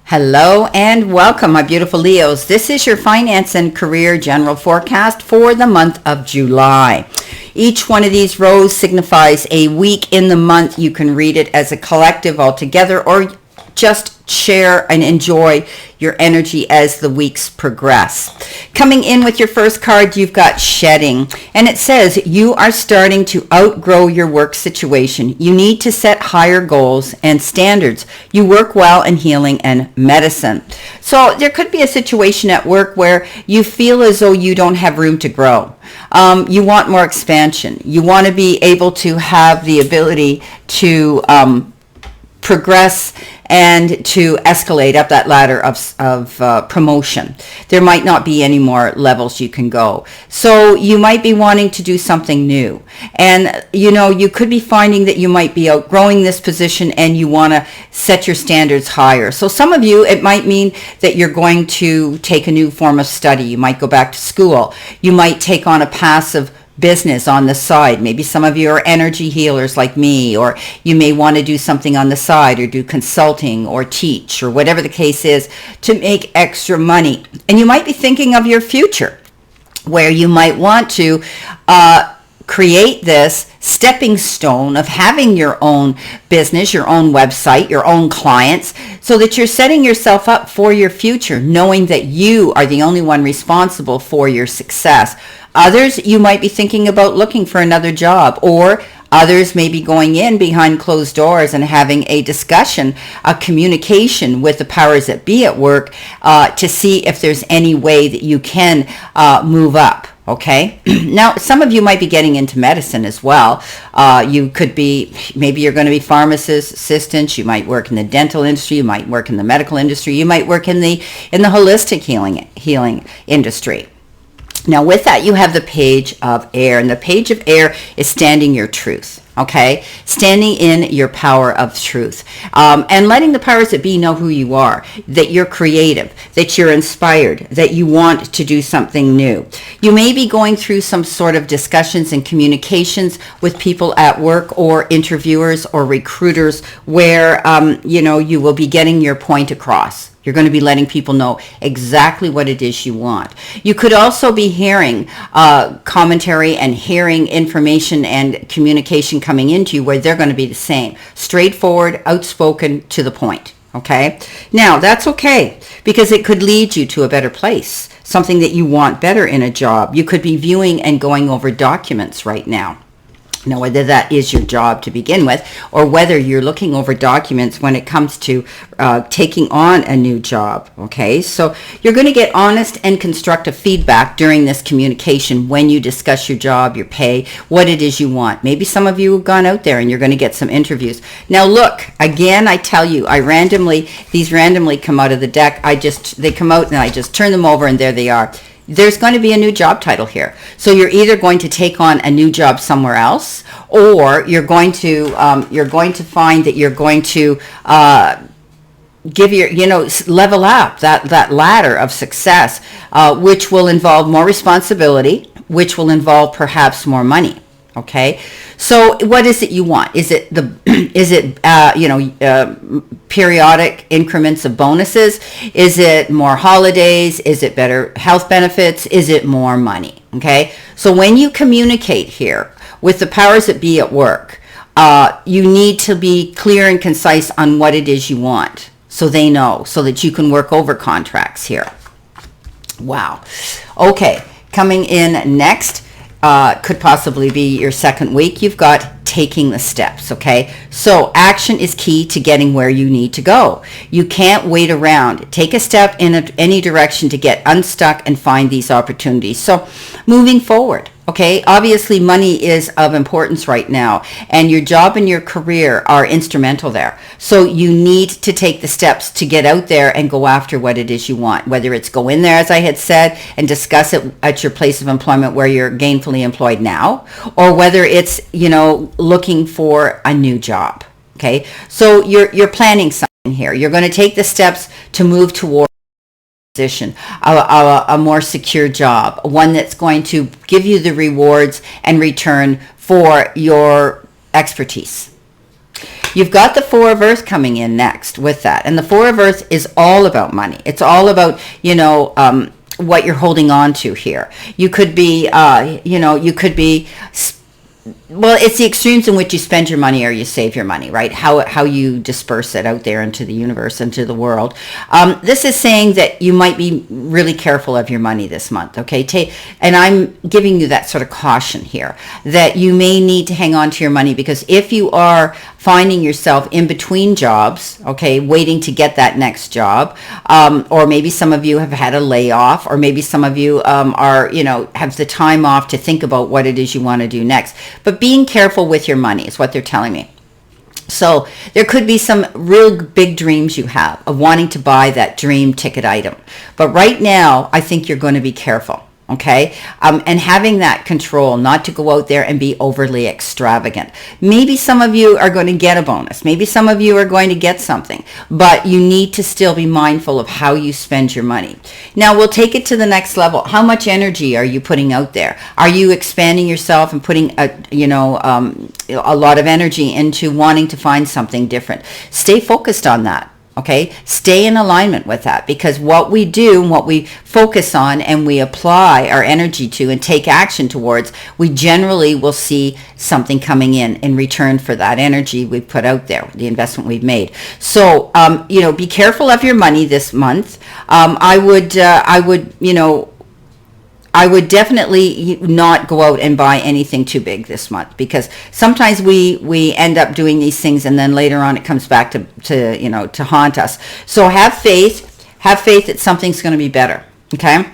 Hello and welcome, my beautiful Leos. This is your finance and career general forecast for the month of July. Each one of these rows signifies a week in the month. You can read it as a collective altogether or just share and enjoy your energy as the weeks progress. Coming in with your first card, you've got shedding, and it says you are starting to outgrow your work situation. You need to set higher goals and standards. You work well in healing and medicine. So there could be a situation at work where you feel as though you don't have room to grow. You want more expansion. You want to be able to have the ability to progress and to escalate up that ladder of promotion. There might not be any more levels you can go. So you might be wanting to do something new. And, you could be finding that you might be outgrowing this position and you want to set your standards higher. So some of you, it might mean that you're going to take a new form of study. You might go back to school. You might take on a passive business on the side. Maybe some of you are energy healers like me, or you may want to do something on the side or do consulting or teach or whatever the case is to make extra money. And you might be thinking of your future where you might want to create this stepping stone of having your own business, your own website, your own clients, so that you're setting yourself up for your future, knowing that you are the only one responsible for your success. Others, you might be thinking about looking for another job, or others may be going in behind closed doors and having a discussion, a communication with the powers that be at work to see if there's any way that you can move up. Okay. Now, some of you might be getting into medicine as well. You could be, maybe you're going to be pharmacist, assistants. You might work in the dental industry. You might work in the medical industry. You might work in the holistic healing industry. Now, with that, you have the page of air, and the page of air is standing your truth. Okay, standing in your power of truth, and letting the powers that be know who you are, that you're creative, that you're inspired, that you want to do something new. You may be going through some sort of discussions and communications with people at work or interviewers or recruiters where, you will be getting your point across. You're going to be letting people know exactly what it is you want. You could also be hearing commentary and hearing information and communication coming into you where they're going to be the same. Straightforward, outspoken, to the point. Okay? Now, that's okay because it could lead you to a better place, something that you want better in a job. You could be viewing and going over documents right now. Now, whether that is your job to begin with, or whether you're looking over documents when it comes to taking on a new job, okay? So you're going to get honest and constructive feedback during this communication when you discuss your job, your pay, what it is you want. Maybe some of you have gone out there and you're going to get some interviews. Now, look, again, I tell you, these randomly come out of the deck. They come out and I just turn them over and there they are. There's going to be a new job title here. So you're either going to take on a new job somewhere else, or you're going to find that you're going to give level up that ladder of success, which will involve more responsibility, which will involve perhaps more money. Okay, so what is it you want? Is it periodic increments of bonuses? Is it more holidays? Is it better health benefits? Is it more money? Okay, so when you communicate here with the powers that be at work, you need to be clear and concise on what it is you want, so they know, so that you can work over contracts here. Wow. Okay, coming in next. Could possibly be your second week. You've got taking the steps, okay? So action is key to getting where you need to go. You can't wait around. Take a step in any direction to get unstuck and find these opportunities. So moving forward, okay? Obviously, money is of importance right now, and your job and your career are instrumental there. So you need to take the steps to get out there and go after what it is you want, whether it's go in there, as I had said, and discuss it at your place of employment where you're gainfully employed now, or whether it's, looking for a new job, okay? So you're planning something here. You're going to take the steps to move toward position, a more secure job, one that's going to give you the rewards and return for your expertise. You've got the Four of Earth coming in next with that. And the Four of Earth is all about money. It's all about, what you're holding on to here. You could be, well, it's the extremes in which you spend your money or you save your money, right? How you disperse it out there into the universe, into the world. This is saying that you might be really careful of your money this month, okay? And I'm giving you that sort of caution here, that you may need to hang on to your money, because if you are finding yourself in between jobs, okay, waiting to get that next job, or maybe some of you have had a layoff, or maybe some of you have the time off to think about what it is you want to do next. But being careful with your money is what they're telling me. So there could be some real big dreams you have of wanting to buy that dream ticket item. But right now, I think you're going to be careful. Okay, and having that control, not to go out there and be overly extravagant. Maybe some of you are going to get a bonus. Maybe some of you are going to get something, but you need to still be mindful of how you spend your money. Now, we'll take it to the next level. How much energy are you putting out there? Are you expanding yourself and putting a lot of energy into wanting to find something different? Stay focused on that. Okay, stay in alignment with that, because what we do, what we focus on and we apply our energy to and take action towards, we generally will see something coming in return for that energy we've put out there, the investment we've made. So, be careful of your money this month. I would definitely not go out and buy anything too big this month, because sometimes we end up doing these things and then later on it comes back to haunt us. So have faith that something's going to be better. Okay.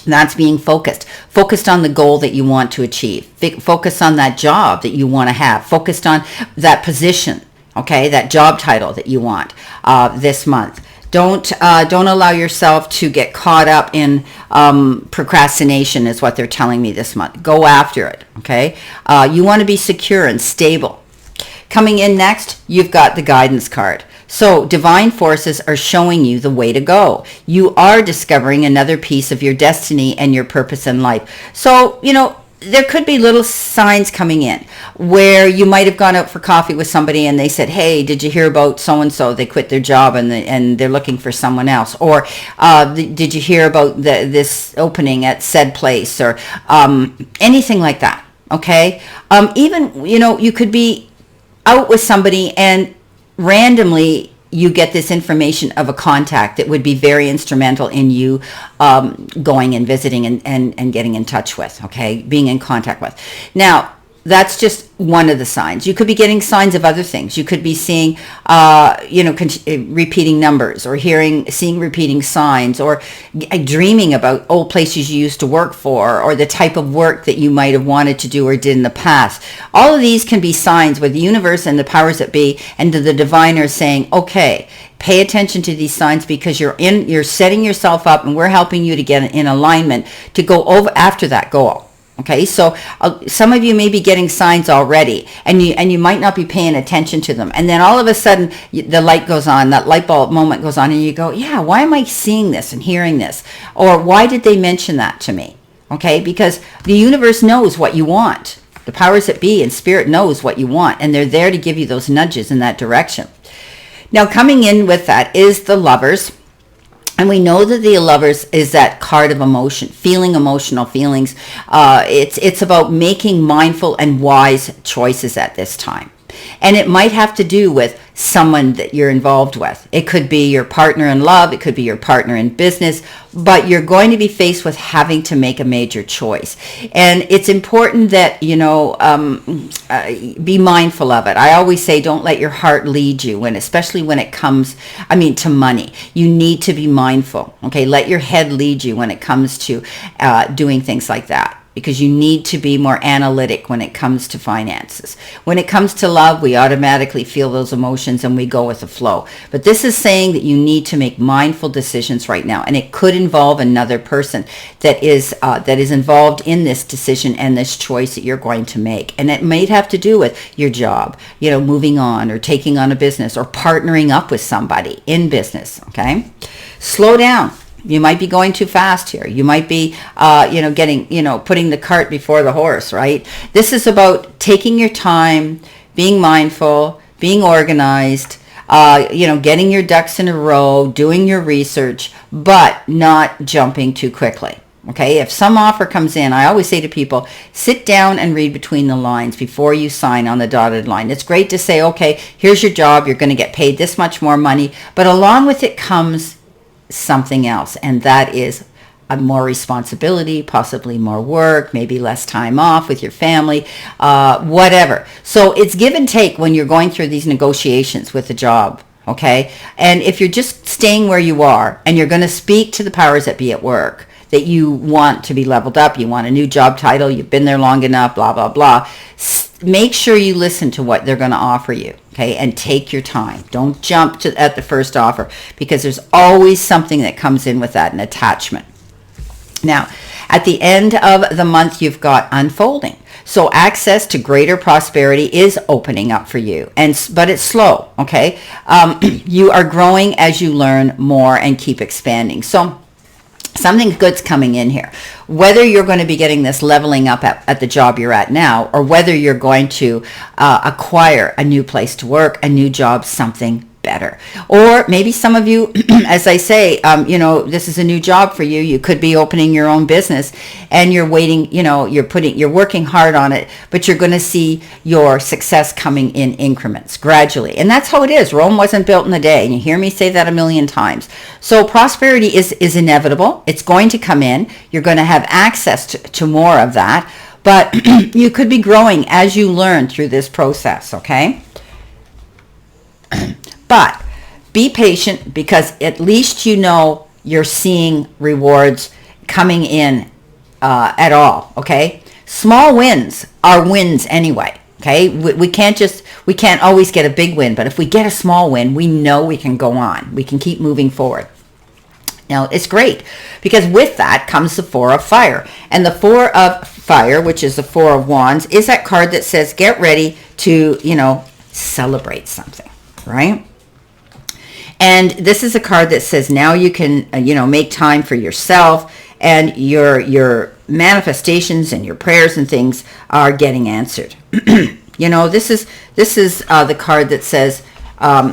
That's being focused on the goal that you want to achieve. Focus on that job that you want to have. Focused on that position. Okay. That job title that you want this month. Don't allow yourself to get caught up in procrastination, is what they're telling me this month. Go after it, okay? You want to be secure and stable. Coming in next, you've got the guidance card. So divine forces are showing you the way to go. You are discovering another piece of your destiny and your purpose in life. So, there could be little signs coming in where you might have gone out for coffee with somebody and they said, hey, did you hear about so-and-so? They quit their job and they're looking for someone else. Or did you hear about this opening at said place? Or anything like that, okay? Even, you could be out with somebody and randomly you get this information of a contact that would be very instrumental in you going and visiting and getting in touch with, okay, being in contact with. Now, that's just one of the signs. You could be getting signs of other things. You could be seeing, repeating numbers, or seeing repeating signs, or dreaming about old places you used to work for, or the type of work that you might have wanted to do or did in the past. All of these can be signs where the universe and the powers that be and the divine are saying, okay, pay attention to these signs, because you're setting yourself up and we're helping you to get in alignment to go over after that goal. Okay, so some of you may be getting signs already, and you might not be paying attention to them. And then all of a sudden, the light goes on, that light bulb moment goes on, and you go, yeah, why am I seeing this and hearing this? Or why did they mention that to me? Okay, because the universe knows what you want. The powers that be and spirit knows what you want, and they're there to give you those nudges in that direction. Now, coming in with that is the Lovers. And we know that the Lovers is that card of emotion, feeling emotional feelings. It's about making mindful and wise choices at this time. And it might have to do with someone that you're involved with. It could be your partner in love. It could be your partner in business. But you're going to be faced with having to make a major choice. And it's important that, be mindful of it. I always say don't let your heart lead you, especially when it comes, to money. You need to be mindful. Okay, let your head lead you when it comes to doing things like that, because you need to be more analytic when it comes to finances. When it comes to love, we automatically feel those emotions and we go with the flow. But this is saying that you need to make mindful decisions right now, and it could involve another person that is involved in this decision and this choice that you're going to make. And it may have to do with your job, moving on or taking on a business or partnering up with somebody in business, okay? Slow down. You might be going too fast here. You might be, putting the cart before the horse, right? This is about taking your time, being mindful, being organized, getting your ducks in a row, doing your research, but not jumping too quickly. Okay, if some offer comes in, I always say to people, sit down and read between the lines before you sign on the dotted line. It's great to say, okay, here's your job, you're going to get paid this much more money, but along with it comes something else, and that is more responsibility, possibly more work, maybe less time off with your family, whatever. So it's give and take when you're going through these negotiations with the job. Okay, and if you're just staying where you are and you're going to speak to the powers that be at work, that you want to be leveled up, you want a new job title, you've been there long enough, blah, blah, blah. Make sure you listen to what they're going to offer you, okay, and take your time. Don't jump at the first offer, because there's always something that comes in with that, an attachment. Now, at the end of the month, you've got unfolding. So access to greater prosperity is opening up for you, but it's slow, okay? You are growing as you learn more and keep expanding. So something good's coming in here. Whether you're going to be getting this leveling up at the job you're at now, or whether you're going to acquire a new place to work, a new job, something better. Or maybe some of you, as I say, this is a new job for you. You could be opening your own business, and you're waiting, you're working hard on it, but you're going to see your success coming in increments gradually. And that's how it is. Rome wasn't built in a day. And you hear me say that a million times. So prosperity is inevitable. It's going to come in. You're going to have access to more of that, but you could be growing as you learn through this process. Okay. But be patient, because at least you're seeing rewards coming in at all, okay? Small wins are wins anyway, okay? We can't always get a big win, but if we get a small win, we know we can go on. We can keep moving forward. Now, it's great, because with that comes the Four of Fire. And the Four of Fire, which is the Four of Wands, is that card that says get ready to, celebrate something, right? And this is a card that says now you can, make time for yourself, and your manifestations and your prayers and things are getting answered. This is the card that says,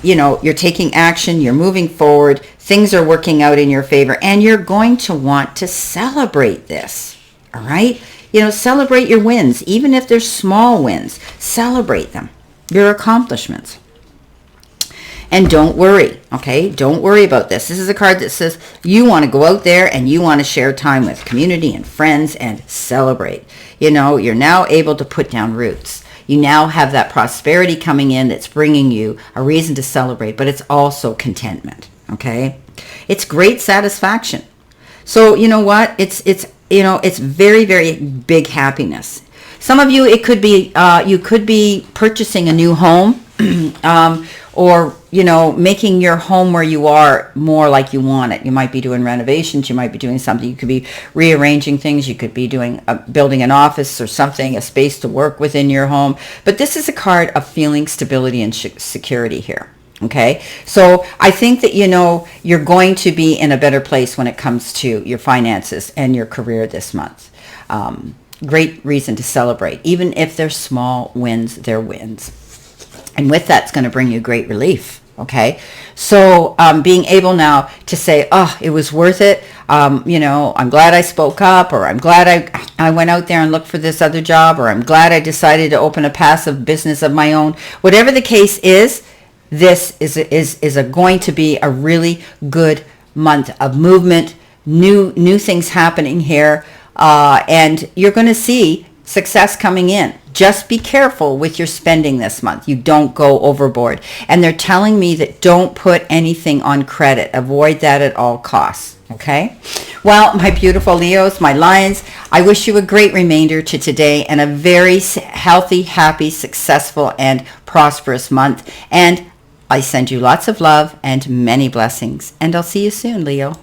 you're taking action, you're moving forward, things are working out in your favor, and you're going to want to celebrate this. All right? Celebrate your wins, even if they're small wins. Celebrate them, your accomplishments. And don't worry, okay? Don't worry about this. This is a card that says you want to go out there and you want to share time with community and friends and celebrate. You're now able to put down roots. You now have that prosperity coming in that's bringing you a reason to celebrate, but it's also contentment, okay? It's great satisfaction. So you know what? It's very, very big happiness. Some of you, it could be, you could be purchasing a new home, or making your home where you are more like you want it. You might be doing renovations. You might be doing something. You could be rearranging things. You could be building an office or something, a space to work within your home. But this is a card of feeling stability and security here. Okay, so I think that you're going to be in a better place when it comes to your finances and your career this month. Great reason to celebrate, even if they're small wins. They're wins. And with that, it's going to bring you great relief, okay? So being able now to say, oh, it was worth it. I'm glad I spoke up, or I'm glad I went out there and looked for this other job, or I'm glad I decided to open a passive business of my own. Whatever the case is, this is going to be a really good month of movement, new things happening here, and you're going to see success coming in. Just be careful with your spending this month. You don't go overboard. And they're telling me that don't put anything on credit. Avoid that at all costs. Okay? Well, my beautiful Leos, my Lions, I wish you a great remainder to today and a very healthy, happy, successful, and prosperous month. And I send you lots of love and many blessings. And I'll see you soon, Leo.